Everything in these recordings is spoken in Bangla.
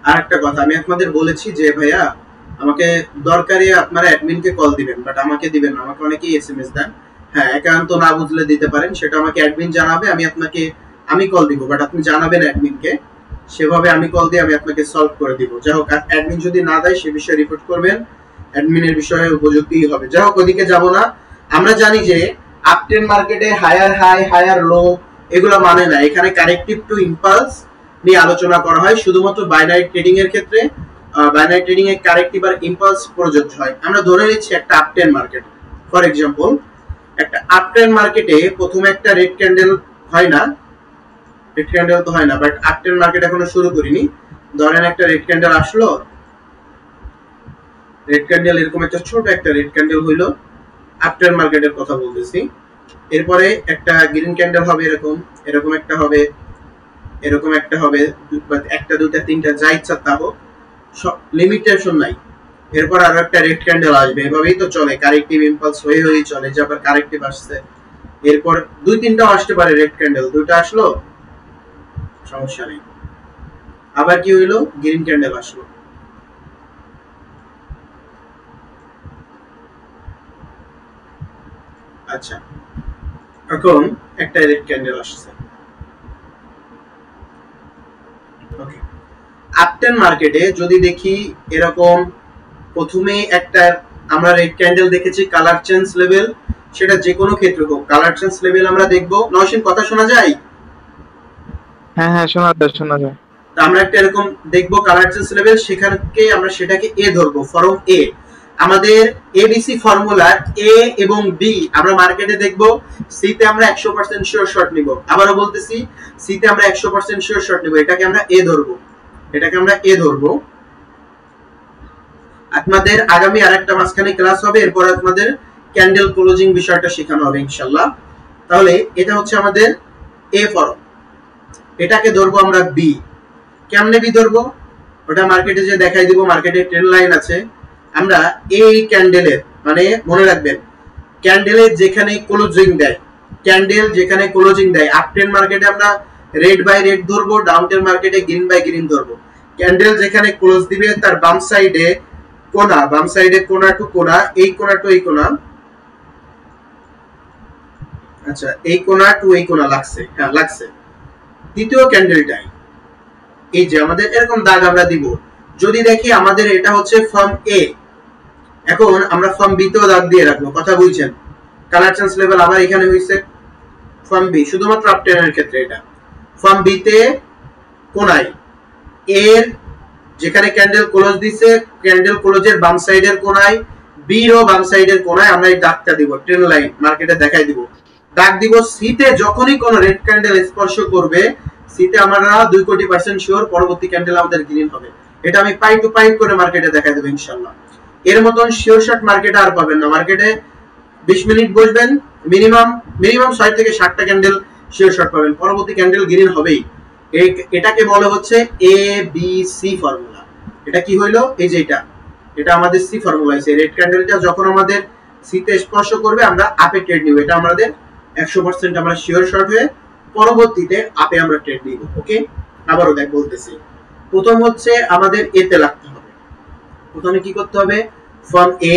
আর একটা কথা আমি আপনাদের বলেছি যে ভাইয়া আমাকে দরকারি আপনারা অ্যাডমিনকে কল দিবেন, বাট আমাকে দিবেন না। আমাকে অনেকেই এসএমএস দেন, হ্যাঁ একান্ত না বুঝলে দিতে পারেন, সেটা আমাকে অ্যাডমিন জানাবে, আমি কল দিব, বাট আপনি জানাবেন অ্যাডমিনকে, সেভাবে আমি কল দিয়ে আমি আপনাকে সলভ করে দিব। যাই হোক, অ্যাডমিন যদি না দেয় সে বিষয়ে রিপোর্ট করবেন, অ্যাডমিনের বিষয়ে উপযুক্তই হবে। যাই হোক, ওদিকে যাব না। আমরা জানি যে আপট্রেন্ড মার্কেটে হায়ার হাই হায়ার লো এগুলো মানে না, এখানে কারেক্টিভ টু ইম্পালস নিয়ে আলোচনা করা হয় শুধুমাত্র বাইনারি ট্রেডিং এর ক্ষেত্রে। বাইনারি ট্রেডিং এ কারেক্টিভ আর ইম্পালস প্রযোজ্য হয়। আমরা ধরে নিচ্ছি একটা আপট্রেন্ড মার্কেট, ফর এক্সাম্পল একটা আপট্রেন্ড মার্কেটে প্রথমে একটা রেড ক্যান্ডেল হয় না, রেড ক্যান্ডেল তো হয় না, বাট আপট্রেন্ড মার্কেট এখনো শুরু করিনি। ধরেন একটা রেড ক্যান্ডেল আসলো, রেড ক্যান্ডেল এরকম একটা ছোট একটা রেড ক্যান্ডেল হইলো, আপট্রেন্ড মার্কেটের কথা বলতেছি। এরপরে একটা গ্রিন ক্যান্ডেল হবে, এরকম এরকম একটা হবে, এরকম একটা হবে, একটা দুইটা তিনটা যা ইচ্ছা তা হোক, লিমিটেশন নাই। এরপর আরো একটা রেড ক্যান্ডেল আসবে, এভাবেই তো চলে, কারেক্টিভ ইম্পালস হয়ে হয়ে চলে, যে আবার কারেক্টিভ আসছে, এরপর দুই তিনটা আসতে পারে রেড ক্যান্ডেল, দুইটা আসলো সমস্যা নেই, আবার কি হইলো গ্রিন ক্যান্ডেল আসলো। আচ্ছা, এখন একটা রেড ক্যান্ডেল আসছে। ওকে, আপট্রেন্ড মার্কেটে যদি দেখি এরকম প্রথমে একটা আমরা রেড ক্যান্ডেল দেখেছি, কালার চেঞ্জ লেভেল, সেটা যে কোনো ক্ষেত্রে হোক কালার চেঞ্জ লেভেল আমরা দেখবো। নওশিন কথা শোনা যায়? হ্যাঁ হ্যাঁ, শোনা যায় শোনা যায়। আমরা একটা এরকম দেখবো কালার চেঞ্জ লেভেল, সেখানে আমরা সেটাকে এ ধরবো, ফর্ম এ। আমাদের এবিসি ফর্মুলা এ এবং বি আমরা মার্কেটে দেখবো। সি তে আমরা 100% শিওর শর্ট নিব, আবারও বলতেছি সি তে আমরা 100% শিওর শর্ট নিব, এটাকে আমরা এ ধরবো, এটাকে আমরা এ ধরবো। আপনাদের আগামী আরেকটা মাঝখানে ক্লাস হবে, এরপর আপনাদের ক্যান্ডেল ক্লোজিং বিষয়টা শেখানো হবে ইনশাআল্লাহ। তাহলে এটা হচ্ছে আমাদের এ ফর্ম, এটাকে ধরবো আমরা বি। কেমনে বি ধরবো ওটা মার্কেটে যে দেখাই দিব, মার্কেটে ট্রেন্ড লাইন আছে। আমরা এই ক্যান্ডেলের মানে মনে রাখবেন, ক্যান্ডেলের যেখানে ক্লোজিং দেয়, ক্যান্ডেল যেখানে ক্লোজিং দেয়, আপ ট্রেন্ড মার্কেটে আমরা রেড বাই রেড ধরবো, ডাউন ট্রেন্ড মার্কেটে গ্রিন বাই গ্রিন ধরবো। ক্যান্ডেল যেখানে ক্লোজ দিবে তার বাম সাইডে কোনা, বাম সাইডে কোনা টু কোনা, এই কোনা টু এই কোনা, আচ্ছা এই কোনা টু এই কোনা লাগছে, হ্যাঁ লাগছে। দ্বিতীয় ক্যান্ডেলটাই এই যে আমাদের এরকম দাগ আমরা দিব। যদি দেখি আমাদের এটা হচ্ছে ফর্ম এ, এখন আমরা ফর্ম বি তেও দাগ দিয়ে রাখবো, কথা বুঝছেন? কালার চেঞ্জ লেভেল আবার এখানে হইছে ফর্ম বি, শুধুমাত্র আপটেনের ক্ষেত্রে এটা। ফর্ম বি তে কোনায় এর যেখানে ক্যান্ডেল ক্লোজ দিছে, ক্যান্ডেল ক্লোজের বাম সাইডের কোনায়, বি রো বাম সাইডের কোনায় আমরা এই দাগটা দিব, ট্রেন লাইন মার্কেটে দেখাই দিব, দাগ দিব। সি তে যখনই কোন রেড ক্যান্ডেল স্পর্শ করবে, সি তে আমরা 2% শিওর পরবর্তী ক্যান্ডেল আমাদের গ্রিন হবে। এটা আমি পাই টু পাই করে মার্কেটে দেখাই দেব ইনশাআল্লাহ। এর মতন শিওর শট মার্কেটে আর পাবেন না। মার্কেটে 20 মিনিট বসবেন, মিনিমাম 60 থেকে 60টা ক্যান্ডেল শিওর শট পাবেন, পরবর্তী ক্যান্ডেল গ্রিন হবেই। এটাকে বলা হচ্ছে এ বি সি ফর্মুলা। এটা কি হইলো, এই যে এটা আমাদের সি ফর্মুলা। এই রেড ক্যান্ডেলটা যখন আমাদের সি তে স্পর্শ করবে আমরা আপে ট্রেড নিব, এটা আমাদের 100% আমরা শিওর শট হয়ে পরবর্তীতে আপে আমরা ট্রেড নিব। ওকে, আবারও দেখ বলতেছি, প্রথম হচ্ছে আমাদের এ তে লাগতে হবে। প্রথমে কি করতে হবে, ফর্ম এ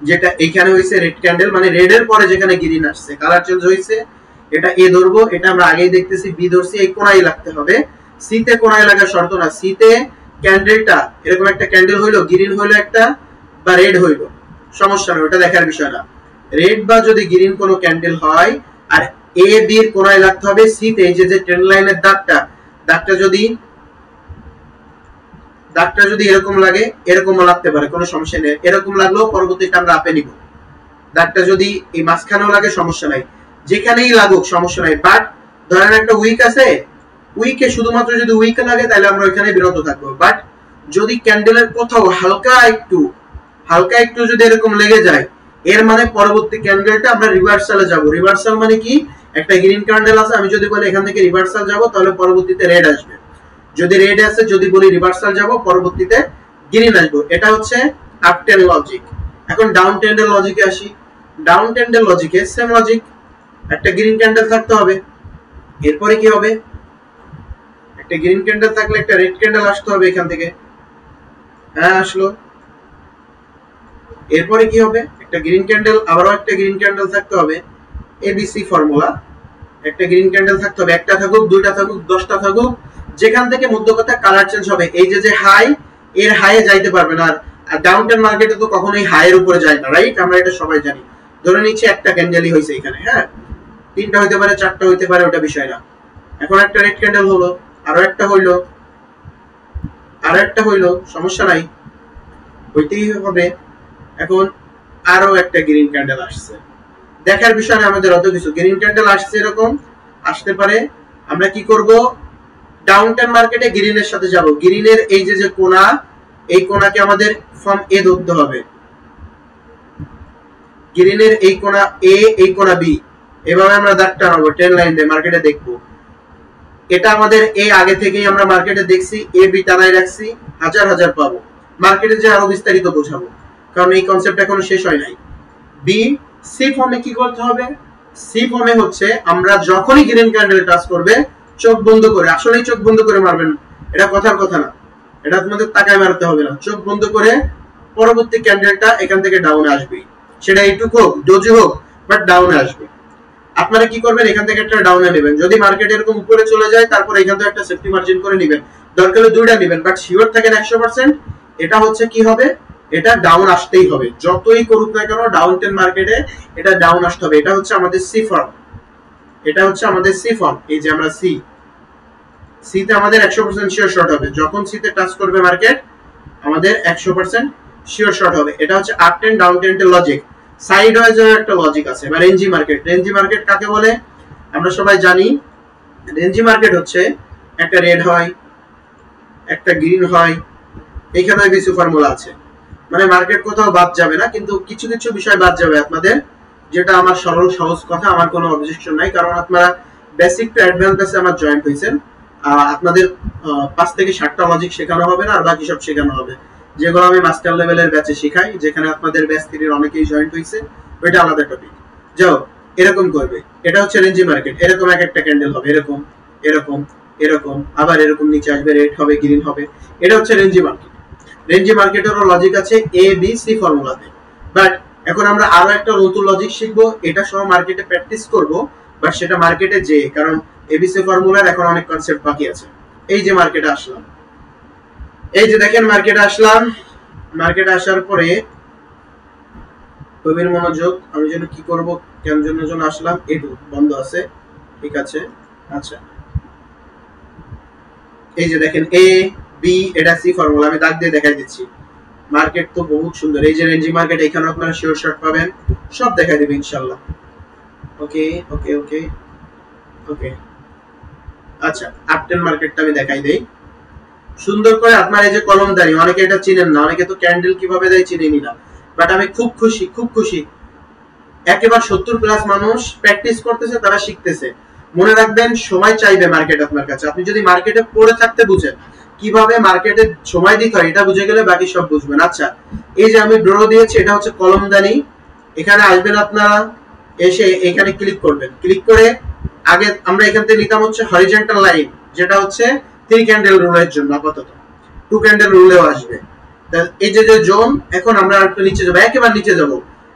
যেটা এখানে হইছে রেড ক্যান্ডেল, মানে রেড এর পরে যেখানে গ্রিন আসছে, কালার চেঞ্জ হইছে, এটা এ ধরবো, এটা আমরা আগেই দেখতেছি বি ধরছি, এই কোণায় লাগতে হবে। সি তে কোণায় লাগা শর্ত না, সি তে ক্যান্ডেলটা এরকম একটা ক্যান্ডেল হইলো, গ্রিন হইলো একটা বা রেড হইলো, সমস্যা নেই, ওটা দেখার বিষয় না। রেড বা যদি গ্রিন কোনো ক্যান্ডেল হয় আর এ বি এর কোণায় লাগতে হবে সি তে, এই যে ট্রেন্ড লাইনের দাগটা যদি এরকম লাগে, এরকমও লাগতে পারে, কোনো সমস্যা নেই, এরকম লাগলেও পরবর্তীতে আমরা আপে নিব। দাগটা যদি এই মাঝখানেও লাগে সমস্যা নাই, যেখানেই লাগুক সমস্যা নাই। বাট ধরেন একটা উইক আছে, উইকে শুধুমাত্র যদি উইক লাগে তাহলে আমরা ওইখানে বিরত থাকবো। বাট যদি ক্যান্ডেলের কোথাও হালকা একটু যদি এরকম লেগে যায়, এর মানে পরবর্তী ক্যান্ডেলটা আমরা রিভার্সালে যাব। রিভার্সাল মানে কি, একটা গ্রিন ক্যান্ডেল আছে, আমি যদি বলি এখান থেকে রিভার্সাল যাব, তাহলে পরবর্তীতে রেড আসবে। যদি রেড আছে, যদি বলি রিভার্সাল যাব, পরবর্তীতে গ্রিন আসবে। এটা হচ্ছে আপ ট্রেন্ড লজিক। এখন ডাউন ট্রেন্ডের লজিকে আসি। ডাউন ট্রেন্ডের লজিকে সেম লজিক, একটা গ্রিন ক্যান্ডেল থাকতে হবে, এরপরে কি হবে, একটা গ্রিন ক্যান্ডেল থাকলে একটা রেড ক্যান্ডেল আসতে হবে এখান থেকে। হ্যাঁ আসলো। এরপরে কি হবে, একটা গ্রিন ক্যান্ডেল, আবারও একটা গ্রিন ক্যান্ডেল থাকতে হবে, এবিসি ফর্মুলা। একটা গ্রিন ক্যান্ডেল থাকতে হবে, একটা থাকুক, দুইটা থাকুক, 10টা থাকুক, যেখান থেকে মধ্যকথা কালার চেঞ্জ হবে। এই যে হাই, এর হাইয়ে যাইতে পারবে না। আর ডাউন টাউন মার্কেটে তো কখনোই হাইয়ের উপরে যায় না, রাইট? আমরা এটা সবাই জানি। ধরে নিচ্ছি একটা ক্যান্ডেলই হয়েছে এখানে, হ্যাঁ, 3টা হইতে পারে, 4টা হইতে পারে, ওটা বিষয় না। এখন একটা রেড ক্যান্ডেল হলো, আরো একটা হইলো, আরো একটা হইলো, সমস্যা নাই, হইতেই হবে। এখন আরো একটা গ্রিন ক্যান্ডেল আসছে, দেখার বিষয় না আমাদের অত কিছু। গ্রিন ক্যান্ডেল আসছে, এরকম আসতে পারে। আমরা কি করব, ডাউন টাউন মার্কেটে গ্রিনের সাথে যাব। গ্রিনের এই যে কোণা, এই কোণাকে আমাদের ফর্ম এ ধরতে হবে। গ্রিনের এই কোণা এ, এই কোণা বি, এভাবে আমরা দাগ টানাবো ট্রেন লাইন দিয়ে, মার্কেটে দেখবো। এটা আমাদের এ আগে থেকেই আমরা মার্কেটে দেখছি, এ বি টানাই রাখছি, হাজার হাজার পাবো। মার্কেটে যে আরো বিস্তারিত বোঝাবো, কারণ এই কনসেপ্ট এখনো শেষ হয় নাই। বি সি ফর্মে কি করতে হবে, সি ফর্মে হচ্ছে আমরা যখনই গ্রিন ক্যান্ডেল টাচ করবে চোখ বন্ধ করে, আসলেই চোখ বন্ধ করে মারবেন, এটা কথার কথা না, এটা তোমাদের তাকায় মারতে হবে না, চোখ বন্ধ করে পরবর্তী ক্যান্ডেলটা এখান থেকে ডাউনে আসবে, সেটা এইটুকু হোক, ডোজি হোক, বাট ডাউনে আসবে। আপনারা কি করবেন, এখান থেকে একটা ডাউনে নেবেন। যদি মার্কেট এরকম উপরে চলে যায়, তারপর এখান থেকে একটা সেফটি মার্জিন করে নেবেন, দরকার হলে দুইটা নেবেন, বাট শিওর থাকেন 100% এটা হচ্ছে কি হবে, এটা ডাউন আসতেই হবে। যতই করুক না কেন ডাউন টেন মার্কেটে এটা ডাউন আসতে হবে। এটা হচ্ছে আমাদের সি ফর্ম, এটা হচ্ছে আমাদের সি ফর্ম। এই যে আমরা সি, সিতে আমাদের 100% শিওর শর্ট হবে। যখন সিতে টাচ করবে মার্কেট আমাদের 100% শিওর শর্ট হবে। এটা হচ্ছে আপ টেন ডাউন টেনের লজিক। সাইড ওয়াইজের একটা লজিক আছে। এবার রেঞ্জি মার্কেট, রেঞ্জি মার্কেট কাকে বলে আমরা সবাই জানি। রেঞ্জি মার্কেট হচ্ছে একটা রেড হয়, একটা গ্রিন হয়, এখানে কিছু ফর্মুলা আছে, মানে মার্কেট কোথাও বাদ যাবে না, কিন্তু কিছু কিছু বিষয় বাদ যাবে আপনাদের, যেটা আমার সরল সহজ কথা, আমার কোনো অবজেকশন নাই, কারণ আপনারা বেসিক টু অ্যাডভান্স ক্লাসে আমার জয়েন্ট হয়েছেন। আপনাদের 5 থেকে 7টা লজিক শেখানো হবে না, আর বাকি সব শেখানো হবে, যেগুলো আমি মাস্টার লেভেলের ব্যাচে শেখাই, যেখানে আপনাদের ব্যাচ 3 অনেকেই জয়েন্ট হয়েছে, ওইটা আলাদা টপিক। যাও, এরকম করবে, এটা হচ্ছে রেঞ্জি মার্কেট, এরকম এক একটা ক্যান্ডেল হবে, এরকম এরকম এরকম, আবার এরকম নিচে আসবে, রেড হবে, গ্রিন হবে, এটা হচ্ছে রেঞ্জি মার্কেট। রেঞ্জি মার্কেটেরও লজিক আছে এ বি সি ফর্মুলাতে, বাট এখন আমরা আরো একটা নতুন লজিক শিখবো, এটা সহ মার্কেটে প্র্যাকটিস করব, বাট সেটা মার্কেটে যে, কারণ এবিসি ফর্মুলার এখন অনেক কনসেপ্ট বাকি আছে। এই যে মার্কেটে আসলাম, এই যে দেখেন মার্কেটে আসলাম, মার্কেটে আসার পরে গভীর মনোযোগ, আমি যেন কি করব, কেন জন্য আসলাম, এটু বন্ধ আছে, ঠিক আছে। আচ্ছা, এই যে দেখেন এ বি, এটা সি ফর্মুলা, আমি দাগ দিয়ে দেখাই দিচ্ছি। মার্কেট তো বহুত সুন্দর, এই যে রেঞ্জি মার্কেট, এখানে আপনারা শিওর শর্ট পাবেন, সব দেখাই দেব ইনশাআল্লাহ। ওকে ওকে ওকে ওকে, আচ্ছা আপটেন মার্কেটটা আমি দেখাই দেই সুন্দর করে। আপনার এই যে কলমদারি, অনেকে এটা চিনেন না, অনেকে তো ক্যান্ডেল কিভাবে দেয় চিনেনি না, বাট আমি খুব খুশি, খুব খুশি, একেবারে 70+ মানুষ প্র্যাকটিস করতেছে, তারা শিখতেছে। মনে রাখবেন, সময় চাইবে মার্কেট আপনার কাছে। আপনি যদি মার্কেটে পড়ে থাকতে বুঝেন কিভাবে মার্কেটে সময় দিতে হয়, এটা বুঝে গেলে বাকি সব বুঝবেন। আচ্ছা, এই যে আমি ড্র দিয়েছি, এটা হচ্ছে কলমদানি। এখানে আসবেন আপনারা, এসে এখানে ক্লিক করবেন, ক্লিক করে আগে আমরা এখান থেকে নিতাম হচ্ছে হরিজন্টাল লাইন, যেটা হচ্ছে 3 ক্যান্ডেল রুলের জন্য, আপাতত 2 ক্যান্ডেল রুলেও আসবে। এই যে জোন, এখন আমরা একটু নিচে যাবো, একেবারে নিচে যাব,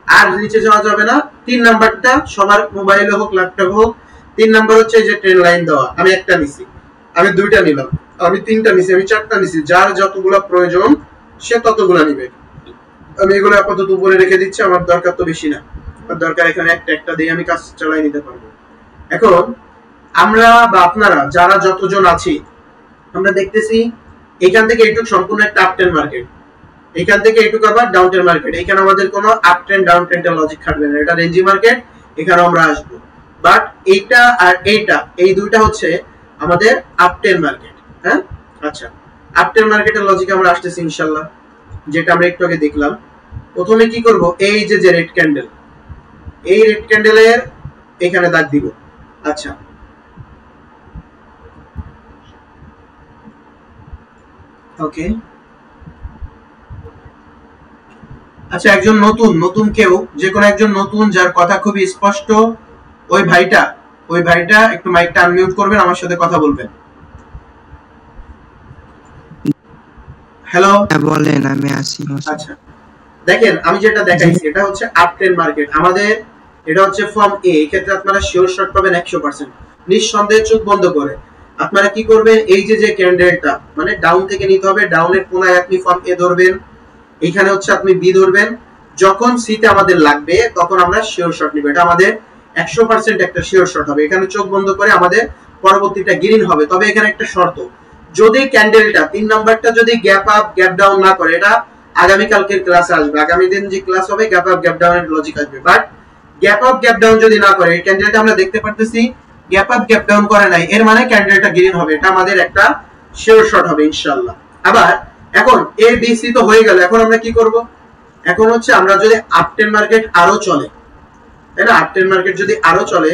আর নিচে যাওয়া যাবে না। 3 নাম্বারটা সবার মোবাইলে হোক ল্যাপটপ হোক, 3 নাম্বার হচ্ছে এই যে ট্রেন লাইন দেওয়া। আমি একটা নিছি, আমি 2টা নিলাম, আমি 3টা নিছি, আমি 4টা নিছি, যার যতগুলা প্রয়োজন সে ততগুলা নিবে। আমি এগুলো আপাতত উপরে রেখে দিচ্ছি, আমার দরকার তো বেশি না, আমার দরকার এখানে একটা দিয়ে আমি কাজ চালাই নিতে পারবো। এখন আমরা বা আপনারা যারা যতজন আছি, আমরা দেখতেছি এখান থেকে এইটুক সম্পূর্ণ একটা আপ ট্রেন্ড মার্কেট, এখান থেকে এইটুক আবার ডাউন ট্রেন্ড মার্কেট। এখানে আমাদের কোনো আপ ট্রেন্ড ডাউন ট্রেন্ডের লজিক খাটবে না, এটা রেঞ্জি মার্কেট, এখানে আমরা আসবো। বাট এইটা আর এইটা, এই দুইটা হচ্ছে আমাদের আপ ট্রেন্ড মার্কেট। হ্যাঁ, আচ্ছা, আপ ট্রেন্ড মার্কেটের লজিক আমরা আসতেছি ইনশাআল্লাহ, যেটা আমরা একটু আগে দেখলাম। প্রথমে কি করব, এই যে রেড ক্যান্ডেল, এই রেড ক্যান্ডেলের এখানে দাগ দিব। আচ্ছা, ওকে, আচ্ছা, একজন নতুন কেউ, যে কোনো একজন নতুন যার কথা খুবই স্পষ্ট, ওই ভাইটা একটু মাইকটা আনমিউট করবেন, আমার সাথে কথা বলবেন। হ্যালো, বলেন, আমি আসি। আচ্ছা দেখেন আমি যেটা দেখাইছি এটা হচ্ছে আপ ট্রেন মার্কেট। আমাদের এটা হচ্ছে ফর্ম এ। এই ক্ষেত্রে আপনারা শিওর শর্ট পাবেন 100% নিঃসন্দেহে চোখ বন্ধ করে। আপনারা কি করবেন, এই যে যে ক্যান্ডেলটা মানে ডাউন থেকে নিতে হবে, ডাউনের কোনায় আপনি ফর্ম এ ধরবেন, এখানে হচ্ছে আপনি বি ধরবেন। যখন সি তে আমাদের লাগবে তখন আমরা শিওর শর্ট নিব। এটা আমাদের 100% একটা শিওর শর্ট হবে। এখানে চোখ বন্ধ করে আমাদের পরবর্তীটা গ্রিন হবে। তবে এখানে একটা শর্ত, যদি ক্যান্ডেলটা 3 নাম্বারটা যদি গ্যাপ আপ গ্যাপ ডাউন না করে, এটা আগামী কালকের ক্লাসে আসবে, আগামী দিন যে ক্লাস হবে গ্যাপ আপ গ্যাপ ডাউনের লজিক আসবে। But gap up gap down যদি না করে, এই ক্যান্ডেলটা আমরা দেখতে পারতেছি গ্যাপ আপ গ্যাপ ডাউন করে নাই, এর মানে ক্যান্ডেলটা গ্রিন হবে। এটা আমাদের একটা শিওর শর্ট হবে ইনশাআল্লাহ। আবার এখন এ বি সি তো হয়ে গেল, এখন আমরা কি করব, এখন হচ্ছে আমরা যদি আপটেন মার্কেট আরো চলে, তাই না, আপটেন মার্কেট যদি আরো চলে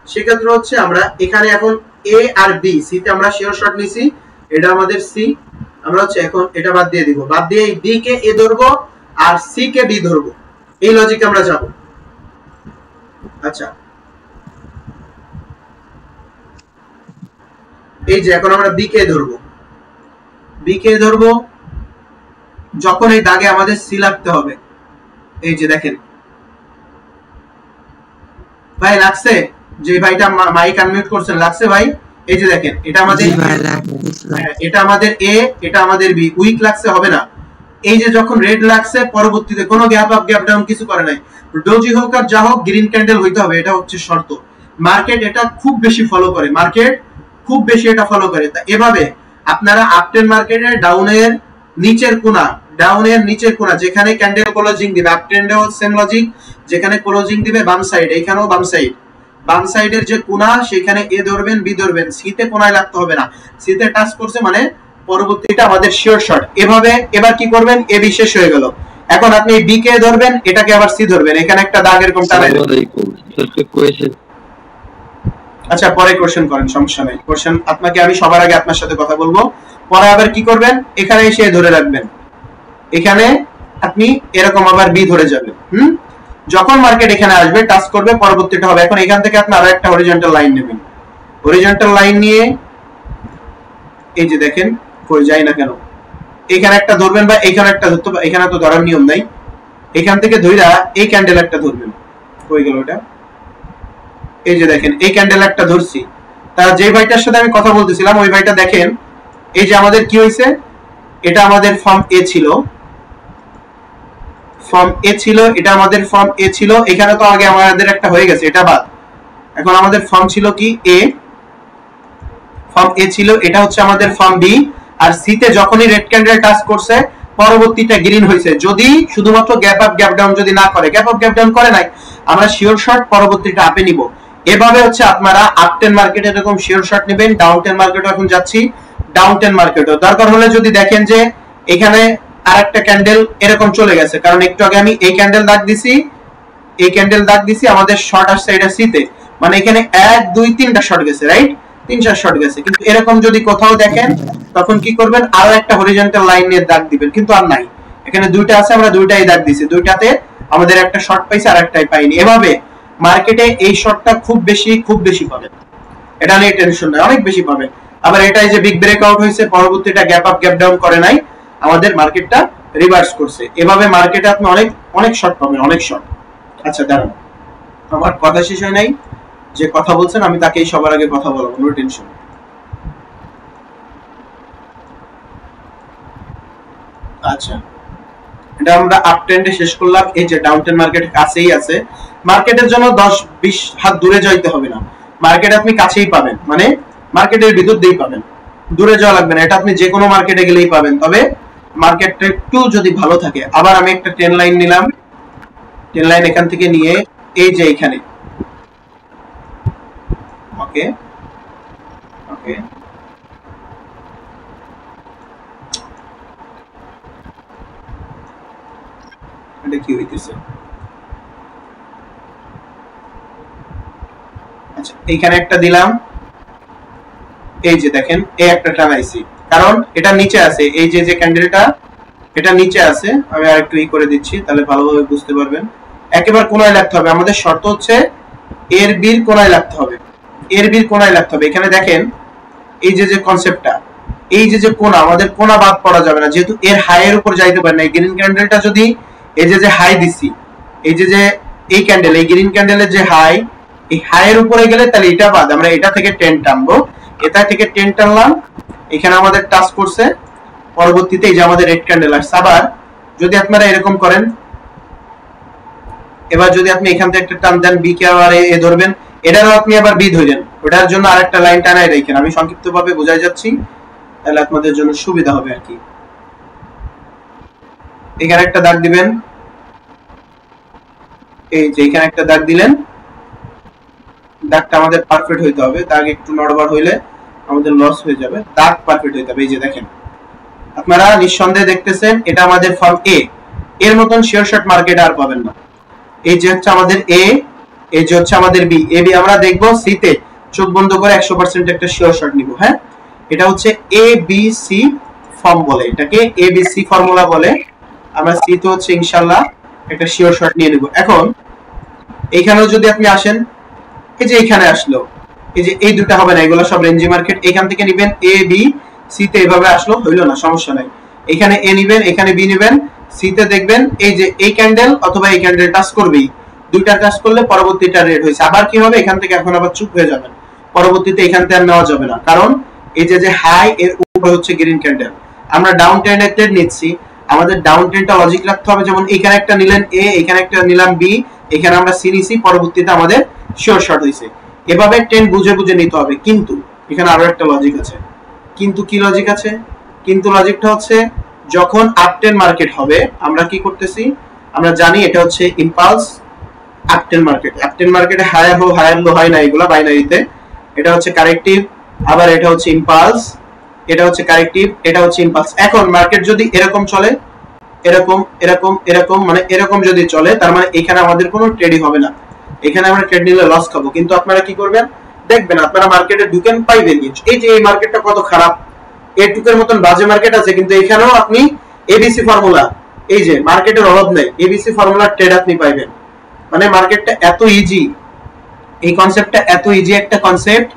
সেক্ষেত্রে হচ্ছে আমরা এখানে এখন এ আর বি, সি তে আমরা শিওর শর্ট নিছি, এটা আমাদের সি, আমরা হচ্ছে এখন এটা বাদ দিয়ে দিব, বাদ দিয়ে বি কে এ ধরবো আর সি কে বি ধরবো, এই লজিকে আমরা যাব। আচ্ছা এই যে এখন আমরা বি কে ধরবো, বি কে ধরবো, যখন এই দাগে আমাদের সি লাগতে হবে, এই যে দেখেন ভাই লাগছে, যে ভাইটা মাইক আনমিউট করছেন লাগছে ভাই, এই যে দেখেন এটা আমাদের এটা আমাদের এ, এটা আমাদের বি, উইক লাগছে হবে না। এই যে যখন রেড লাগছে পরবর্তীতে কোনো গ্যাপ আপ গ্যাপ ডাউন কিছু করে নাই, ডোজি হোক আর যা হোক গ্রিন ক্যান্ডেল হইতে হবে, এটা হচ্ছে শর্ত। মার্কেট এটা খুব বেশি ফলো করে, মার্কেট খুব বেশি এটা ফলো করে। তা এভাবে আপনারা আপটেন মার্কেটের ডাউনের নিচের কোণা, ডাউনের নিচের কোণা যেখানে ক্যান্ডেল ক্লোজিং দিবে, আপট্রেন্ডেও সেম লজিক, যেখানে ক্লোজিং দিবে বাম সাইড, এইখানেও বাম সাইড, বাম সাইডের যে কোণা সেখানে এ ধরবেন বি ধরবেন, সিতে কোণায় লাগতে হবে না, সিতে টাচ করছে মানে পরবর্তীটা আমাদের শিওর শর্ট। এভাবে এবার কি করবেন, এ বি শেষ হয়ে গেল, এখন আপনি বি কে ধরবেন, এটাকে আবার সি ধরবেন, এখানে একটা দাগ এরকম টানাই দেবেন। আচ্ছা পরে কোশ্চেন করেন, সমস্যা নাই, কোশ্চেন আপনাকে আমি সবার আগে আপনার সাথে কথা বলবো, পরে আবার কি করবেন, এখানে এসে ধরে রাখবেন, এখানে আপনি এরকম আবার বি ধরে যাবেন। যখন মার্কেট এখানে আসবে টাচ করবে পরবর্তীটা হবে। এখন এখান থেকে আপনি আরো একটা হরিজন্টাল লাইন নেবেন, হরিজন্টাল লাইন নিয়ে এই যে দেখেন কই যায় না কেন, এখানে একটা ধরবেন বা এখানে একটা ধরতে, এখানে তো ধরার নিয়ম নাই, এখান থেকে ধইরা এই ক্যান্ডেল একটা ধরবেন, কই গেল ওটা, এই যে দেখেন এই ক্যান্ডেল একটা ধরছি। তার যে ভাইটার সাথে আমি কথা বলতেছিলাম ওই ভাইটা দেখেন, এই যে আমাদের কি হয়েছে, এটা আমাদের ফর্ম এ ছিল, ফর্ম এ ছিল, এটা আমাদের ফর্ম এ ছিল, এখানে তো আগে আমাদের একটা হয়ে গেছে, এটা বাদ। এখন আমাদের ফর্ম ছিল কি এ, ফর্ম এ ছিল, এটা হচ্ছে আমাদের ফর্ম বি, আর সি তে যখনই রেড ক্যান্ডেল টাচ করছে পরবর্তীটা গ্রিন হয়েছে, যদি শুধুমাত্র গ্যাপ আপ গ্যাপ ডাউন যদি না করে, গ্যাপ আপ গ্যাপ ডাউন করে নাই, আমরা শিওর শর্ট পরবর্তীটা আপে নিব। এভাবে হচ্ছে আপনারা আপ টেন মার্কেটে এরকম শিওর শর্ট নেবেন। ডাউন টেন মার্কেটে এখন যাচ্ছি, ডাউন টেন মার্কেটও দরকার হলে যদি দেখেন যে এখানে আরেকটা ক্যান্ডেল এরকম চলে গেছে, কারণ একটু আগে আমি এই ক্যান্ডেল দাগ দিছি, এই ক্যান্ডেল দাগ দিছি, আমাদের শর্ট আসছে এটা সিতে, মানে এখানে 1 2 3টা শর্ট গেছে, রাইট, 3-4 শর্ট গেছে। কিন্তু এরকম যদি কোথাও দেখেন তখন কি করবেন, আরো একটা হরিজন্টাল লাইনের দাগ দিবেন, কিন্তু আর নাই, এখানে দুইটা আছে, আমরা দুইটাই দাগ দিছি, দুইটাতে আমাদের একটা শর্ট পাইছে আর একটাই পাইনি। এভাবে মার্কেটে এই শর্টটা খুব বেশি পাবেন, এটা নিয়ে টেনশন নাই, অনেক বেশি পাবেন। আবার এটাই যে বিগ ব্রেকআউট হয়েছে, পরবর্তীটা গ্যাপ আপ গ্যাপ ডাউন করে নাই, আমাদের মার্কেটটা রিভার্স করছে। এভাবে মার্কেটে আপনি অনেক অনেক শর্ট পাবেন, অনেক শর্ট। আচ্ছা দাঁড়ান, আমার কথা শেষ হয় নাই, যে কথা বলছেন আমি তাকেই সবার আগে কথা বলবো, নো টেনশন। আচ্ছা এটা আমরা আপ ট্রেন্ডে শেষ করলাম, এই যে ডাউন ট্রেন্ড মার্কেট কাছেই আছে, মার্কেটের জন্য 10-20 হাত দূরে যাইতে হবে না, মার্কেট আপনি কাছেই পাবেন, মানে মার্কেটের ভিতর দিয়েই পাবেন, দূরে যাওয়া লাগবে না, এটা আপনি যে কোনো মার্কেটে গেলেই পাবেন। তবে মার্কেটটা একটু যদি ভালো থাকে, আবার আমি একটা ট্রেন লাইন নিলাম, ট্রেন লাইন এখান থেকে নিয়ে এই যে এখানে, ওকে ওকে এটা কি হইতেছে, আচ্ছা এইখানে একটা দিলাম, এই যে দেখেন এই একটা টানাইছি, কারণ এটা নিচে আছে, এই যে যে ক্যান্ডেলটা এটা নিচে আছে, আমি আরেকটু ই করে দিচ্ছি তাহলে ভালোভাবে বুঝতে পারবেন। একেবারে কোণায় লাগতে হবে, আমাদের শর্ত হচ্ছে এর বির কোণায় লাগতে হবে, এর বির কোণায় লাগতে হবে। এখানে দেখেন এই যে যে কনসেপ্টটা, এই যে যে কোণা, আমাদের কোণা বাদ পড়া যাবে না, যেহেতু এর হাই এর উপর যাইতে পারে না। এই গ্রিন ক্যান্ডেলটা যদি এই যে যে হাই দিছি, এই যে যে এই ক্যান্ডেল, এই গ্রিন ক্যান্ডেলের যে হাই, এই হাই এর উপরে গেলে তাহলে এটা বাদ, আমরা এটা থেকে 10 টানবো, এটা থেকে 10 টানলাম, এখানে আমাদের টাচ করছে, পরবর্তীতে এই যে আমাদের রেড ক্যান্ডেল আসছে। আবার যদি আপনারা এরকম করেন, এবার যদি আপনি এখান থেকে একটা টান দেন, বি কে আবার এ ধরবেন, এটারও আপনি আবার বি ধরেন, ওটার জন্য আরেকটা লাইন টানাই রাখেন। আমি সংক্ষিপ্তভাবে বোঝাই যাচ্ছি, তাহলে আপনাদের জন্য সুবিধা হবে আর কি। এখানে একটা দাগ দিবেন, এই যে এখানে একটা দাগ দিলেন, দাগটা আমাদের পারফেক্ট হইতে হবে, দাগ একটু নড়বড় হইলে আমাদের লস হয়ে যাবে, দাগ পারফেক্ট হইতে হবে। এই যে দেখেন, আপনারা নিঃসন্দেহে দেখতেছেন এটা আমাদের ফর্ম এ, এর মতন শিওর শট মার্কেট আর পাবেন না। এই যে হচ্ছে আমাদের এ, এই যে হচ্ছে আমাদের বি, এ বি আমরা দেখব, সি তে চোখ বন্ধ করে 100% একটা শিওর শট নিব। হ্যাঁ, এটা হচ্ছে এ বি সি ফর্ম বলে, এটাকে এ বি সি ফর্মুলা বলে। আমরা সি তে হচ্ছে ইনশাআল্লাহ একটা শিওর শট নিয়ে নেব। এখন এইখানেও যদি আপনি আসেন, এই যে এখানে আসলো, এই যে এই দুটো হবে না, এগুলো সব রেঞ্জি মার্কেট, এখান থেকে নেবেন এ বি সি তে, এভাবে আসলো, হইলো না, সমস্যা নাই, এখানে এ নেবেন, এখানে বি নেবেন, সি তে দেখবেন এই যে এই ক্যান্ডেল অথবা এই ক্যান্ডেল টাচ করবেই, দুইটা টাচ করলে পরবর্তীটা রেড হয়েছে। আবার কি হবে, এখান থেকে এখন আবার চুপ হয়ে যাবেন, পরবর্তীতে এখান থেকে আর নেওয়া যাবে না, কারণ এই যে যে হাই এর উপরে হচ্ছে গ্রিন ক্যান্ডেল। আমরা ডাউন ট্রেন্ডের ট্রেড নিচ্ছি, আমাদের ডাউন ট্রেন্ডটা লজিক রাখতে হবে, যেমন এখানে একটা নিলেন এ, এখানে একটা নিলাম বি, এখানে আমরা সি নিছি, পরবর্তীতে আমাদের শিওর শট হয়েছে। এভাবে ট্রেন্ড বুঝে বুঝে নিতে হবে। কিন্তু এখানে আরো একটা লজিক আছে। কিন্তু কি লজিক আছে? কিন্তু লজিকটা হচ্ছে, যখন আপট্রেন্ড মার্কেট হবে, আমরা কি করতেছি, আমরা জানি এটা হচ্ছে ইম্পালস আপট্রেন্ড মার্কেট। আপট্রেন্ড মার্কেটে হায়ার লো হায়ার লো হয় না, এগুলা বাইনারিতে, এটা হচ্ছে কারেক্টিভ, আবার এটা হচ্ছে ইম্পালস, এটা হচ্ছে কারেক্টিভ, এটা হচ্ছে ইম্পালস। এখন মার্কেট যদি এরকম চলে, এরকম এরকম এরকম, মানে এরকম যদি চলে, তার মানে এখানে আমাদের কোনো ট্রেডই হবে না, এখানে আমরা ট্রেড নিলে লস খাবো। কিন্তু আপনারা কি করবেন, দেখবেন আপনারা মার্কেটে ঢুকেন, পাইবেন এই যে এই মার্কেটটা কত খারাপ, এটুকের মতন বাজে মার্কেট আছে, কিন্তু এখানেও আপনি এবিসি ফর্মুলা, এই যে মার্কেটের অভাব নাই, এবিসি ফর্মুলার ট্রেড আপনি পাইবেন। মানে মার্কেটটা এত ইজি, এই কনসেপ্টটা এত ইজি একটা কনসেপ্ট,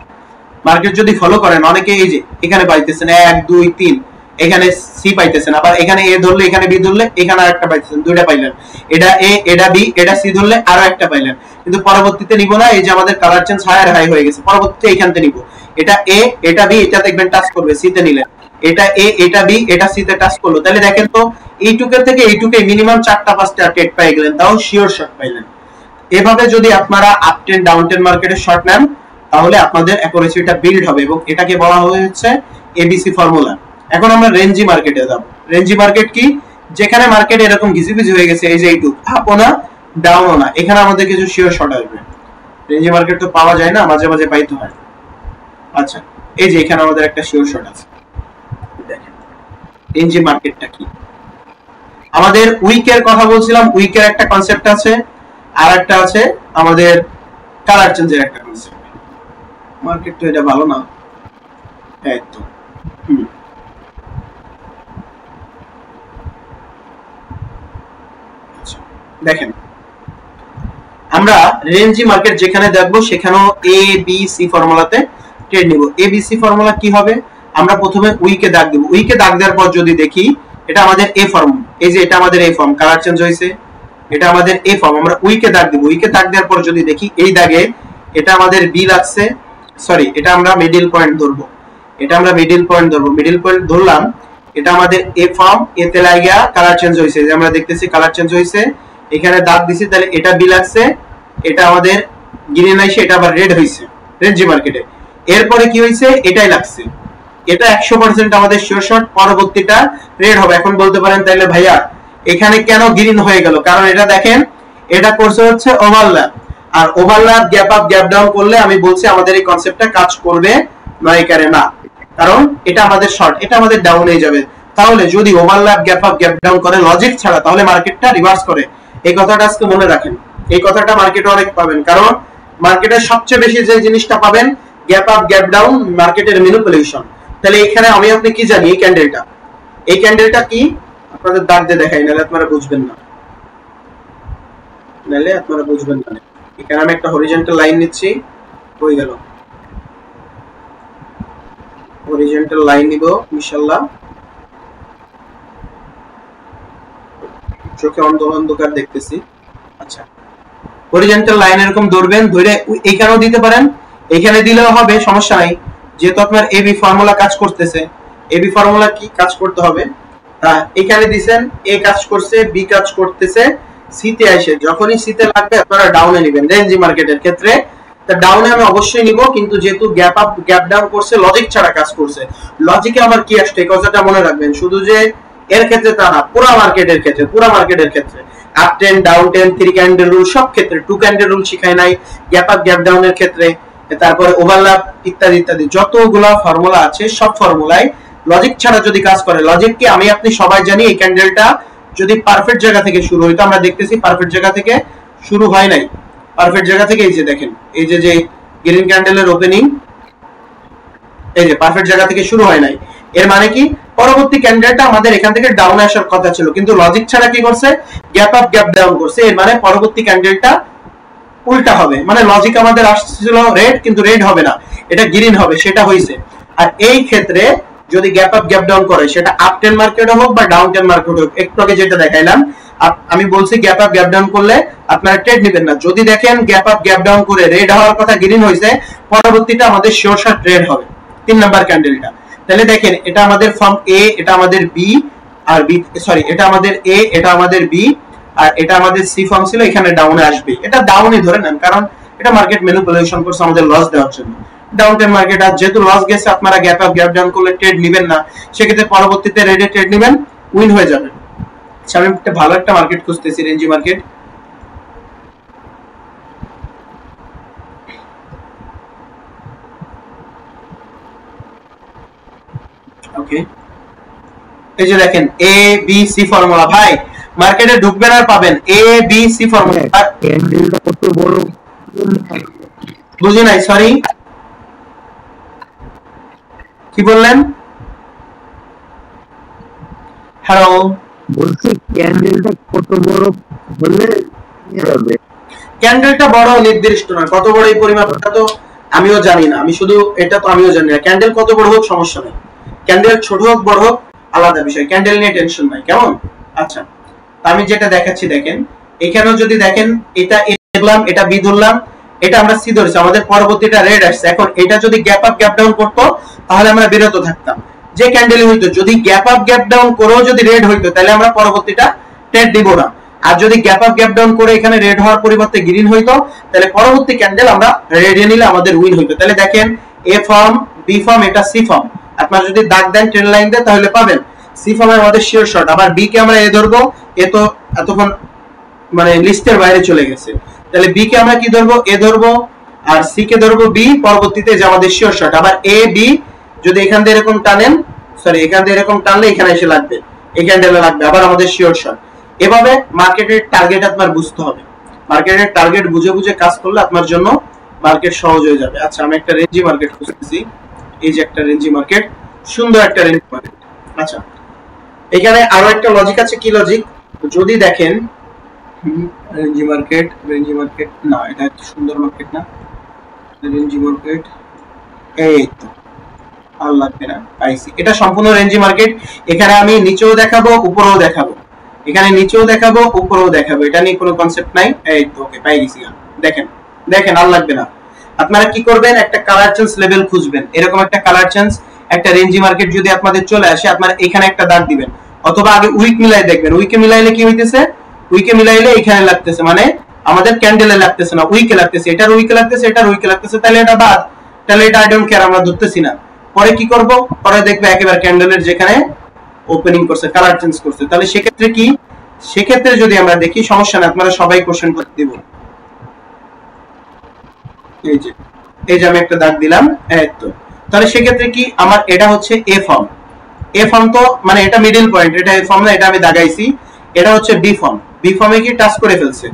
মার্কেট যদি ফলো করেন, অনেকে এই যে এখানে পাইতেছেন 1 2 3, এখানে সি পাইতেছেন, আবার এখানে এ ধরলে, এখানে বি ধরলে, এখানে আরেকটা পাইতেছেন, দুইটা পাইলেন, এটা এ এটা বি এটা সি ধরলে আরো একটা পাইলেন। কিন্তু পরবর্তীতে নিব না, এই যে আমাদের কালার চেঞ্জ হায়ার হাই হয়ে গেছে, পরবর্তীতে এখান থেকে নিব, এটা এ এটা বি, এটা দেখবেন টাচ করবে, সি তে নিলেন, এটা এ এটা বি এটা সি তে টাচ করলো, তাহলে দেখেন তো এইটুকে থেকে এইটুকে মিনিমাম 4টা 5টা ট্রেড পাই গেলেন, তাও শিওর শট পাইলেন। এভাবে যদি আপনারা আপ ট্রেন্ড ডাউন ট্রেন্ড মার্কেটে শর্ট নেন, তাহলে আপনাদের অ্যাকুরেসিটা বিল্ড হবে, এবং এটাকে বলা হচ্ছে এবিসি ফর্মুলা। এখন আমরা রেঞ্জি মার্কেটে যাব। রেঞ্জি মার্কেট কি, যেখানে মার্কেট এরকম ঘিসিপিসি হয়ে গেছে, এই যে এইটুক আপও না ডাউনও না, এখানে আমাদের কিছু শিওর শর্ট আসবে। রেঞ্জি মার্কেট তো পাওয়া যায় না, মাঝে মাঝে পাইতে হয়। আচ্ছা, এই যে এখানে আমাদের একটা শিওর শর্ট আছে, দেখেন রেঞ্জি মার্কেটটা কি। আমাদের উইকের কথা বলছিলাম, উইকের একটা কনসেপ্ট আছে, আর একটা আছে আমাদের কালার চেঞ্জের একটা কনসেপ্ট। মার্কেট তো এটা ভালো না, এই তো দেখেন, আমরা রেঞ্জি মার্কেট যেখানে দেখবো, সেখানেও এ বি সি ফর্মুলাতে ট্রেড নিব। এ বি সি ফর্মুলা কি হবে, আমরা প্রথমে উইকে দাগ দেব, উইকে দাগ দেওয়ার পর যদি দেখি এটা আমাদের এ ফর্ম, এই যে এটা আমাদের এ ফর্ম, কালার চেঞ্জ হয়েছে, এটা আমাদের এ ফর্ম, আমরা উইকে দাগ দেব। উইকে দাগ দেওয়ার পর যদি দেখি এই দাগে এটা আমাদের বি লাগছে, সরি এটা আমরা মিডল পয়েন্ট ধরবো, এটা আমরা মিডল পয়েন্ট ধরবো, মিডল পয়েন্ট ধরলাম, এটা আমাদের এ ফর্ম, এতে লাগিয়া কালার চেঞ্জ হয়েছে, যে আমরা দেখতেছি কালার চেঞ্জ হয়েছে, এখানে দাগ দিছি, তাহলে এটা বি লাগছে, এটা আমাদের গ্রিন আইছে, এটা আবার রেড হয়েছে রেঞ্জি মার্কেটে। এরপরে কি হয়েছে, এটাই লাগছে, এটা 100% আমাদের শিওর শট, পরবর্তীটা রেড হবে। এখন বলতে পারেন তাইলে ভাইয়া এখানে কেন গ্রিন হয়ে গেল, কারণ এটা দেখেন এটা করছে হচ্ছে ওভারল্যাপ, আর overlap gap up gap down করলে আমি বলছি আমাদের এই কনসেপ্টটা কাজ করবে না, এখানে না, কারণ এটা আমাদের শর্ট, এটা আমাদের ডাউন হয়ে যাবে। তাহলে যদি overlap gap up gap down করে লজিক ছাড়া, তাহলে মার্কেটটা রিভার্স করে। এই কথাটা আজকে মনে রাখেন, এই কথাটা মার্কেটে অনেক পাবেন, কারণ মার্কেটে সবচেয়ে বেশি যে জিনিসটা পাবেন গ্যাপ আপ গ্যাপ ডাউন, মার্কেটের ম্যানিপুলেশন। তাহলে এখানে আমি আপনি কি জানি, এই ক্যান্ডেলটা, এই ক্যান্ডেলটা কি আপনাদের দাগ দিয়ে দেখাই, নাহলে আপনারা বুঝবেন না, নাহলে আপনারা বুঝবেন না। এখানে আমি একটা হরিজন্টাল লাইন নিচ্ছি, হয়ে গেল, হরিজন্টাল লাইন নিব ইনশাআল্লাহ। চোখে অন্ধকার দেখতেছি। আচ্ছা, হরিজন্টাল লাইন এরকম ধরবেন, ধরে এইখানেও দিতে পারেন, এখানে দিলেও হবে, সমস্যা নাই। যেহেতু আপনার এবি ফর্মুলা কাজ করতেছে, এবি ফর্মুলা কি কাজ করতে হবে, এখানে দিবেন এ কাজ করছে, বি কাজ করতেছে, সি তে আসে, যখনই সি তে লাগবে আপনারা ডাউনে নেবেন। রেঞ্জি মার্কেটের ক্ষেত্রে তা ডাউনে আমি অবশ্যই নিব, কিন্তু যেহেতু গ্যাপ আপ গ্যাপ ডাউন করছে, লজিক ছাড়া কাজ করছে, লজিকে আমার কি আসছে এই কথাটা মনে রাখবেন। শুধু যে এর ক্ষেত্রে তা না, পুরো মার্কেটের ক্ষেত্রে আপ 10 ডাউন 10 3 ক্যান্ডেল রুল সব ক্ষেত্রে 2 ক্যান্ডেল রুল শিখায় নাই, গ্যাপ আপ গ্যাপ ডাউনের ক্ষেত্রে, তারপরে ওভারল্যাপ ইত্যাদি ইত্যাদি যতগুলা ফর্মুলা আছে সব ফর্মুলায় লজিক ছাড়া যদি কাজ করে, লজিক কি আমি আপনি সবাই জানি, এই ক্যান্ডেলটা যদি পারফেক্ট জায়গা থেকে শুরু হইতো, আমরা দেখতেছি পারফেক্ট জায়গা থেকে শুরু হয় নাই, পারফেক্ট জায়গা থেকে এই যে দেখেন, এই যে যে গ্রিন ক্যান্ডেলের ওপেনিং, এই যে পারফেক্ট জায়গা থেকে শুরু হয় নাই, এর মানে কি পরবর্তী ক্যান্ডেলটা আমাদের এখান থেকে ডাউনে আসার কথা ছিল, কিন্তু লজিক ছাড়া কি করছে, গ্যাপ আপ গ্যাপ ডাউন করছে, এর মানে পরবর্তী ক্যান্ডেলটা উল্টা হবে, মানে লজিক আমাদের আসছিল রেড, কিন্তু রেড হবে না, এটা গ্রিন হবে, সেটা হইছে। আর এই ক্ষেত্রে যদি গ্যাপ আপ গ্যাপ ডাউন করে, সেটা আপ 10 মার্কেট হোক বা ডাউন 10 মার্কেট হোক, একটু আগে যেটা দেখাইলাম, আমি বলছি গ্যাপ আপ গ্যাপ ডাউন করলে আপনারা ট্রেড নেবেন না। যদি দেখেন গ্যাপ আপ গ্যাপ ডাউন করে রেড হওয়ার কথা, গ্রিন হইছে, পরবর্তীটা আমাদের শিওর শট ট্রেড হবে 3 নাম্বার ক্যান্ডেলটা। তাহলে দেখেন এটা আমাদের ফর্ম এ, এটা আমাদের বি, আর বি সরি এটা আমাদের এ, এটা আমাদের বি, আর এটা আমাদের সি ফর্ম ছিল, এখানে ডাউনে আসবে, এটা ডাউনে ধরে নেন, কারণ এটা মার্কেট ম্যানিপুলেশন করছে আমাদের লস দেওয়ার জন্য। ডাউন 10 মার্কেট, আর যেহেতু লস গেছে, আপনারা গ্যাপ আপ গ্যাপ ডাউন করলে ট্রেড নেবেন না, সেক্ষেত্রে পরবর্তীতে রেডে ট্রেড নেবেন, উইন হয়ে যাবেন। আচ্ছা, আমি একটা ভালো একটা মার্কেট খুঁজতেছি, রেঞ্জি মার্কেট। ওকে, এই যে দেখেন এ বি সি ফর্মুলা, ভাই মার্কেটে ঢুকবেন আর পাবেন এ বি সি ফর্মুলা। ক্যান্ডেলটা কত বড় বুঝি নাই, সরি কি বললেন? হ্যালো, বলছি ক্যান্ডেলটা কত বড় হলে কি হবে? ক্যান্ডেলটা বড় নির্দিষ্ট না, কত বড় এই পরিমাপটা তো আমিও জানি না, আমি শুধু এটা তো আমিও জানি না, ক্যান্ডেল কত বড় হোক সমস্যা নেই, ক্যান্ডেল ছোট হোক বড় হোক আলাদা বিষয়, ক্যান্ডেল নিয়ে টেনশন নাই, কেমন? আচ্ছা, আমি যেটা দেখাচ্ছি দেখেন, এখানেও যদি দেখেন এটা এ ধরলাম, এটা বি ধরলাম, এটা আমরা সি ধরেছি, আমাদের পরবর্তীটা রেড আসছে। এখন এটা যদি গ্যাপ আপ গ্যাপ ডাউন করতো, তাহলে আমরা বিরত থাকতাম, যে ক্যান্ডেল হইতো, যদি গ্যাপ আপ গ্যাপ ডাউন করেও যদি রেড হইতো, তাহলে আমরা পরবর্তীটা ট্রেড দিব না। আর যদি গ্যাপ আপ গ্যাপ ডাউন করে এখানে রেড হওয়ার পরিবর্তে গ্রিন হইতো, তাহলে পরবর্তী ক্যান্ডেল আমরা রেডে নিলে আমাদের উইন হইতো। তাহলে দেখেন এ ফর্ম, বি ফর্ম, এটা সি ফর্ম, আপনারা যদি দাগ দেন ট্রেন লাইন দেন তাহলে পাবেন সি ফর্মে আমাদের শিওর শট। আবার বি কে আমরা এ ধরবো, এ তো এতক্ষণ মানে লিস্টের বাইরে চলে গেছে, তাহলে বি কে আমরা কি ধরবো, এ ধরবো, আর সি কে ধরবো বি, পরবর্তীতে যে আমাদের শিওর শট। আবার এ বি যদি এখান দিয়ে এরকম টানেন, সরি এখান দিয়ে এরকম টানলে এখানে এসে লাগবে, এই ক্যান্ডেলে লাগবে, আবার আমাদের শিওর শট। এভাবে মার্কেটের টার্গেট আপনার বুঝতে হবে, মার্কেটের টার্গেট বুঝে বুঝে কাজ করলে আপনার জন্য মার্কেট সহজ হয়ে যাবে। আচ্ছা, আমি একটা রেঞ্জি মার্কেট খুঁজতেছি, এই যে একটা রেঞ্জি মার্কেট, সুন্দর একটা রেঞ্জি মার্কেট। আচ্ছা, এখানে আরো একটা লজিক আছে, কি লজিক, যদি দেখেন রেঞ্জি মার্কেট না, এটা একটা সুন্দর মার্কেট না, রেঞ্জি মার্কেট, এই তো আর লাগবে না, পাইছি, এটা সম্পূর্ণ রেঞ্জি মার্কেট। এখানে আমি নিচেও দেখাবো উপরেও দেখাবো, এখানে নিচেও দেখাবো উপরেও দেখাবো, এটা নিয়ে কোনো কনসেপ্ট নাই। এই তো ওকে, পাই গেছি। দেখেন দেখেন আর লাগবে না, আপনারা কি করবেন, একটা কালার চেঞ্জ লেভেল খুঁজবেন, এরকম একটা কালার চেঞ্জ, একটা রেঞ্জি মার্কেট যদি আপনাদের চলে আসে, আপনারা এখানে একটা দাগ দিবেন, অথবা আগে উইক মিলাই দেখবেন, উইকে মিলাইলে কি হইতেছে, উইকে মিলাইলে এখানে লাগতেছে, মানে আমাদের ক্যান্ডেলে লাগতেছে না, উইকে লাগতেছে, এটার উইকে লাগতেছে, এটার উইকে লাগতেছে, তাহলে এটা বাদ, তাহলে এটা আই ডোন্ট কেয়ার, আমরা ধরতেছি না। পরে কি করব, পরে দেখবে একেবারে ক্যান্ডেলের যেখানে ওপেনিং করছে, কালার চেঞ্জ করছে, তাহলে সেক্ষেত্রে কি, সেক্ষেত্রে যদি আমরা দেখি, সমস্যা না, আপনারা সবাই কোশ্চেন করতে দিব। এই যে আমি একটা দাগ দিলাম, এই তো, তাহলে সেক্ষেত্রে কি আমার এটা হচ্ছে এ ফর্ম, এ ফর্ম তো মানে এটা মিডল পয়েন্ট, এটা এ ফর্ম না, এটা আমি দাগাইছি, এটা হচ্ছে বি ফর্ম, বি ফর্মে কি টাচ করে ফেলছে,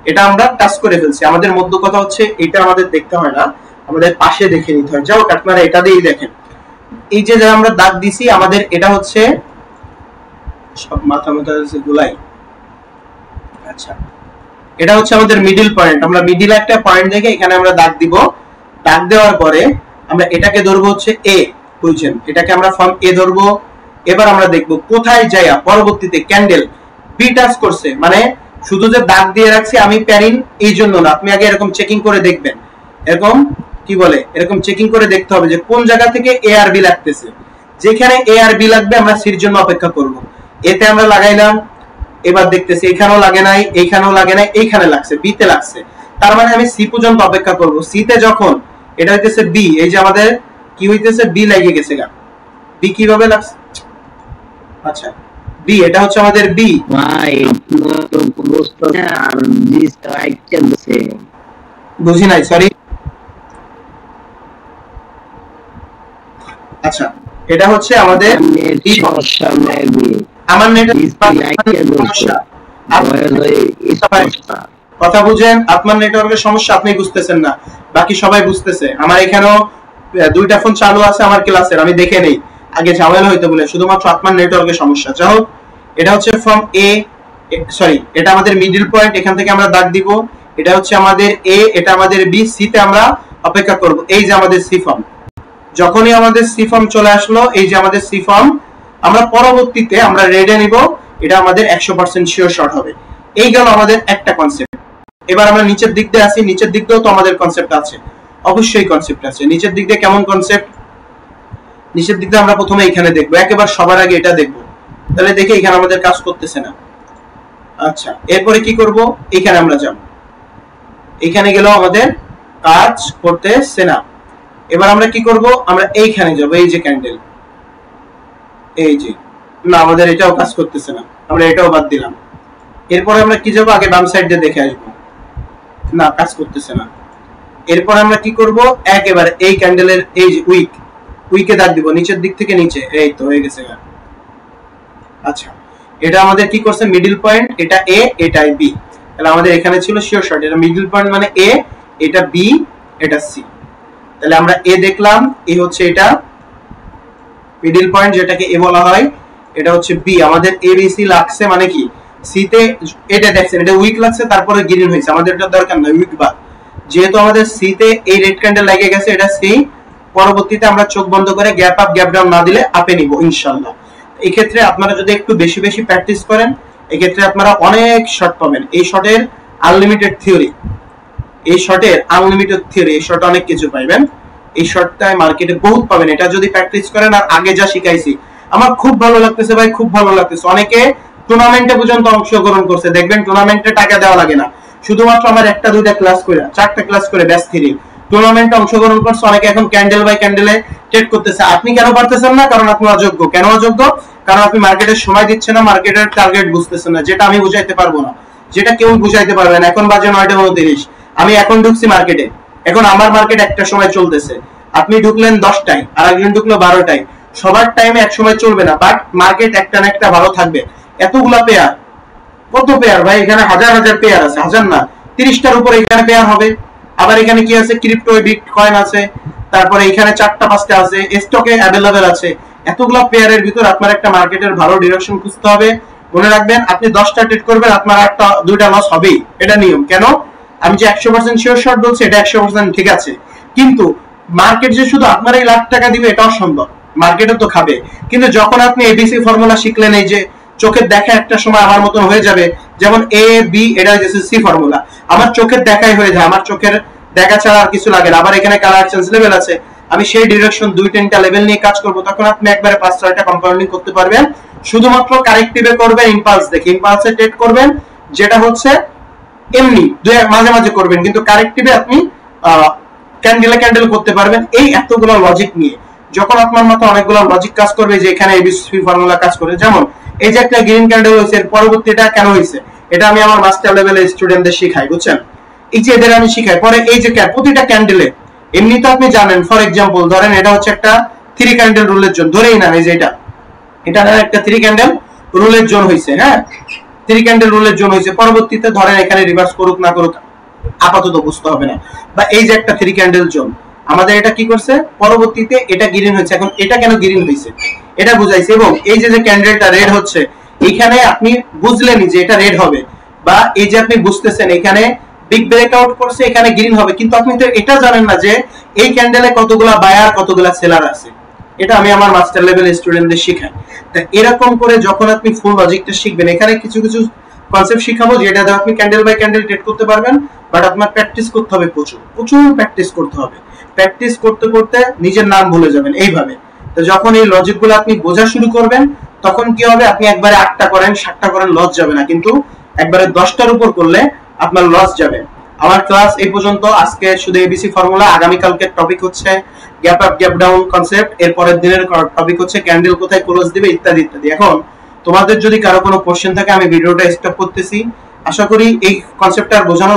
এটা আমরা টাচ করে ফেলছি, আমাদের মধ্য কথা হচ্ছে এটা আমাদের দেখতে হয় না, আমাদের পাশে দেখে নিতে হয়। যাও আপনারা এটা দিয়েই দেখেন, এই যে আমরা দাগ দিছি, আমাদের এটা হচ্ছে সব মাথা মাথা গুলাই। আচ্ছা, এটা হচ্ছে আমাদের মিডল পয়েন্ট, আমরা মিডল একটা পয়েন্ট দেখে এখানে আমরা দাগ দিব, দাগ দেওয়ার পরে আমরা এটাকে ধরবো হচ্ছে এ, বুঝছেন, এটাকে আমরা ফর্ম এ ধরবো। এবার আমরা দেখব কোথায় যাইয়া পরবর্তীতে ক্যান্ডেল বি টাচ করছে, মানে শুধু যে দাগ দিয়ে রাখছি আমি প্যারিন এই জন্য না, আপনি আগে এরকম চেকিং করে দেখবেন, এরকম কি বলে এরকম চেকিং করে দেখতে হবে যে কোন জায়গা থেকে এ আর বি লাগতেছে। যেখানে এ আর বি লাগবে আমরা সির জন্য অপেক্ষা করব। এতে আমরা লাগাইলাম, এবার দেখতেছি এখানেও লাগে নাই, এইখানেও লাগে নাই, এইখানে লাগছে, বি তে লাগছে, তার মানে আমি সি পর্যন্ত অপেক্ষা করব। সি তে যখন এটা হইতেছে বি, এই যে আমাদের কি হইতেছে বি লাগিয়ে গেছে গা, বি কিভাবে লাগছে, আচ্ছা বি এটা হচ্ছে আমাদের বি। ভাই তো বুঝতে আর জি স্ট্রাইক চলছে, বুঝি নাই, সরি। আচ্ছা এটা হচ্ছে আমাদের সমস্যা মেবি আমার নেট সমস্যা, কথা বুঝেন, আপনার নেটওয়ার্কের সমস্যা আপনি বুঝতেছেন না, বাকি সবাই বুঝতেছে। আমার এখানেও দুইটা ফোন চালু আছে আমার ক্লাসের, আমি দেখে নেই আগে ঝামেলা হইতে বলে, শুধুমাত্র আপনার নেটওয়ার্কের সমস্যা। যাই হোক, এটা হচ্ছে ফ্রম এ, সরি এটা আমাদের মিডল পয়েন্ট, এখান থেকে আমরা দাগ দিব, এটা হচ্ছে আমাদের এ, এটা আমাদের বি, সি তে আমরা অপেক্ষা করব। এই যে আমাদের সি ফর্ম, যখনই আমাদের সি ফর্ম চলে আসলো, এই যে আমাদের সি ফর্ম, আমরা পরবর্তীতে আমরা রেডে নিব, এটা আমাদের 100% শিওর শর্ট হবে। এই গেল আমাদের একটা কনসেপ্ট। এবার আমরা নিচের দিক দিয়ে আসি, নিচের দিক দিয়েও তো আমাদের কনসেপ্ট আছে, অবশ্যই কনসেপ্ট আছে। নিচের দিক দিয়ে কেমন কনসেপ্ট, নিচের দিক দিয়ে আমরা প্রথমে এখানে দেখবো, একেবারে সবার আগে এটা দেখবো, তাহলে দেখে এখানে আমাদের কাজ করতেছে না। আচ্ছা এরপরে কি করব, এখানে আমরা যাব, এখানে গেলেও আমাদের কাজ করতেছে না। এবার আমরা কি করব, আমরা এইখানে যাব, এই যে ক্যান্ডেল, এই যে না আমাদের এটাও কাজ করতেছে না, আমরা এটাও বাদ দিলাম। এরপরে আমরা কি যাব, আগে বাম সাইড দিয়ে দেখে আসবো, না কাজ করতেছে না। এরপর আমরা কি করব, একেবারে এই ক্যান্ডেলের এই যে উইক, উইকে দাগ দিব নিচের দিক থেকে নিচে, এই তো হয়ে গেছে। আচ্ছা এটা আমাদের কি করছে, মিডল পয়েন্ট, এটা এ এটাই বি, তাহলে আমাদের এখানে ছিল শিওর শর্ট, এটা মিডল পয়েন্ট মানে এ, এটা বি, এটা সি। তাহলে আমরা এ দেখলাম, এ হচ্ছে এটা মিডল পয়েন্ট যেটাকে এ বলা হয়, এটা হচ্ছে বি, আমাদের এ বি সি লাগছে মানে কি সি তে এটা দেখছেন এটা উইক লাগছে, তারপরে গ্রিন হয়েছে, আমাদের এটা দরকার না উইক বা, যেহেতু আমাদের সি তে এই রেড ক্যান্ডেল লাগে গেছে, এটা সি, পরবর্তীতে আমরা চোখ বন্ধ করে গ্যাপ আপ গ্যাপ ডাউন না দিলে আপে নিব ইনশাআল্লাহ। এই ক্ষেত্রে আপনারা যদি একটু বেশি বেশি প্র্যাকটিস করেন, এই ক্ষেত্রে আপনারা অনেক শর্ট পাবেন। এই শর্টের আনলিমিটেড থিওরি, এই শর্টের আনলিমিটেড থিওরি, এই শর্ট অনেক কিছু পাবেন, এই শর্টটায় মার্কেটে বহুত পাবেন, এটা যদি প্র্যাকটিস করেন। আর আগে যা শিখাইছি আমার খুব ভালো লাগতেছে ভাই, খুব ভালো লাগতেছে। অনেকে টুর্নামেন্টে পর্যন্ত অংশগ্রহণ করছে, দেখবেন টুর্নামেন্টে টাকা দেওয়া লাগে না, শুধুমাত্র আমার একটা দুইটা ক্লাস করে, চারটা ক্লাস করে ব্যাস থ্রি টুর্নামেন্টে অংশগ্রহণ করছে। অনেকে এখন ক্যান্ডেল বাই ক্যান্ডেলে ট্রেড করতেছে। আপনি কেন পারতেছেন না? কারণ আপনি অযোগ্য। কেন অযোগ্য? কারণ আপনি মার্কেটের সময় দিচ্ছেন না, মার্কেটের টার্গেট বুঝতেছেন না, যেটা আমি বুঝাইতে পারবো না, যেটা কেউ বুঝাইতে পারবে না। এখন বাজে 9:29, আমি এখন ঢুকছি মার্কেটে, এখন আমার মার্কেট একটা সময় চলতেছে, আপনি ঢুকলেন 10টায়, আর একজন ঢুকলো 12টায়, সবার টাইমে এক সময় চলবে না, বাট মার্কেট একটা না একটা ভালো থাকবে। এতগুলা পেয়ার, কত পেয়ার ভাই, এখানে হাজার হাজার পেয়ার আছে, হাজার না 30টার উপরে এখানে পেয়ার হবে। আবার এখানে কি আছে, ক্রিপ্টো বিটকয়েন আছে, তারপরে এখানে 4টা 5টা আছে, স্টকে অ্যাভেলেবেল আছে। এতগুলা পেয়ারের ভিতর আপনার একটা মার্কেটের ভালো ডিরেকশন খুঁজতে হবে। মনে রাখবেন, আপনি 10টা ট্রেড করবেন, আপনার একটা দুইটা লস হবেই, এটা নিয়ম। কেন? আমি যে 100% শিওর শর্ট বলছি, এটা 100% ঠিক আছে, কিন্তু মার্কেট যে শুধু আপনার এই লাখ টাকা দিবে এটাও সম্ভব, মার্কেটও তো খাবে। কিন্তু যখন আপনি এবিসি ফর্মুলা শিখলেন, এই যে চোখের দেখা একটা সময় আমার মতন হয়ে যাবে, যেমন এ বি এটা হচ্ছে সি ফর্মুলা, আমার চোখের দেখাই হয়ে যায়, আমার চোখের দেখা ছাড়া আর কিছু লাগে না। আবার এখানে কালার চেঞ্জ লেভেল আছে, আমি সেই ডিরেকশন 2-3টা লেভেল নিয়ে কাজ করব, তখন আপনি একবারে 5-6টা কম্পাউন্ডিং করতে পারবেন। শুধুমাত্র কারেক্টিভে করবেন, ইম্পালস দেখে ইম্পালসে ট্রেড করবেন, যেটা হচ্ছে এমনি মাঝে মাঝে করবেন, কিন্তু কারেক্টিভে আপনি ক্যান্ডেলে ক্যান্ডেল করতে পারবেন। এই এতগুলো লজিক নিয়ে যখন আপনার মাথায় অনেকগুলো লজিক কাজ করবে, যে এখানে এবিসি ফর্মুলা কাজ করে, যেমন এই যে একটা গ্রিন ক্যান্ডেল হয়েছে, এর পরবর্তীটা কেন হয়েছে, এটা আমি আমার মাস্টার লেভেলের স্টুডেন্টদের শিখাই, বুঝছেন? এই যে এদের আমি শিখাই, পরে এই যে প্রতিটা ক্যান্ডেলে এমনি তো আপনি জানেন, ফর এক্সাম্পল ধরেন এটা হচ্ছে একটা 3 ক্যান্ডেল রুলের জোন, ধরেই না এই যে এটা একটা 3 ক্যান্ডেল রুলের জোন হয়েছে, হ্যাঁ 3 ক্যান্ডেল রুলের জোন হয়েছে, পরবর্তীতে ধরেন এখানে রিভার্স করুক না করুক আপাতত বুঝতে হবে না। বা এই যে একটা 3 ক্যান্ডেল জোন, আমাদের এটা কি করছে, পরবর্তীতে এটা গ্রিন হয়েছে, এখন এটা কেন গ্রিন হয়েছে এটা বুঝাইছে। এবং এই যে ক্যান্ডেলটা রেড হচ্ছে, এখানে আপনি বুঝলেনই যে এটা রেড হবে, বা এই যে আপনি বুঝতেছেন এখানে বিগ ব্রেকআউট করছে, এখানে গ্রিন হবে, কিন্তু আপনি তো এটা জানেন না যে এই ক্যান্ডেলে কতগুলা বায়ার কতগুলা সেলার আছে। এটা আমি আমার মাস্টার লেভেল স্টুডেন্টদের শেখাই। তা এরকম করে যখন আপনি ফুল লজিকটা শিখবেন, এখানে কিছু কিছু কনসেপ্ট শিখাবো যেটা দিয়ে আপনি ক্যান্ডেল বাই ক্যান্ডেল ট্রেড করতে পারবেন, বাট আপনার প্র্যাকটিস করতে হবে, প্রচুর প্রচুর প্র্যাকটিস করতে হবে। প্র্যাকটিস করতে করতে নিজের নাম ভুলে যাবেন এইভাবে। তো যখন এই লজিকগুলো আপনি বোঝা শুরু করবেন, তখন কি হবে, আপনি একবারে 8টা করেন 7টা করেন লস যাবে না, কিন্তু একবারে 10টার উপর করলে আপনার লস যাবে। আমার ক্লাস এই পর্যন্ত। আজকে শুধু এবিসি ফর্মুলা, আগামী কালকের টপিক হচ্ছে gap up gap down concept, এর পরের দিনের টপিক হচ্ছে ক্যান্ডেল কোথায় ক্লোজ দিবে ইত্যাদি ইত্যাদি। এখন তোমাদের যদি কারো কোনো কোশ্চেন থাকে আমি ভিডিওটা স্টপ করতেছি। আশা করি এই কনসেপ্টটা বোঝানো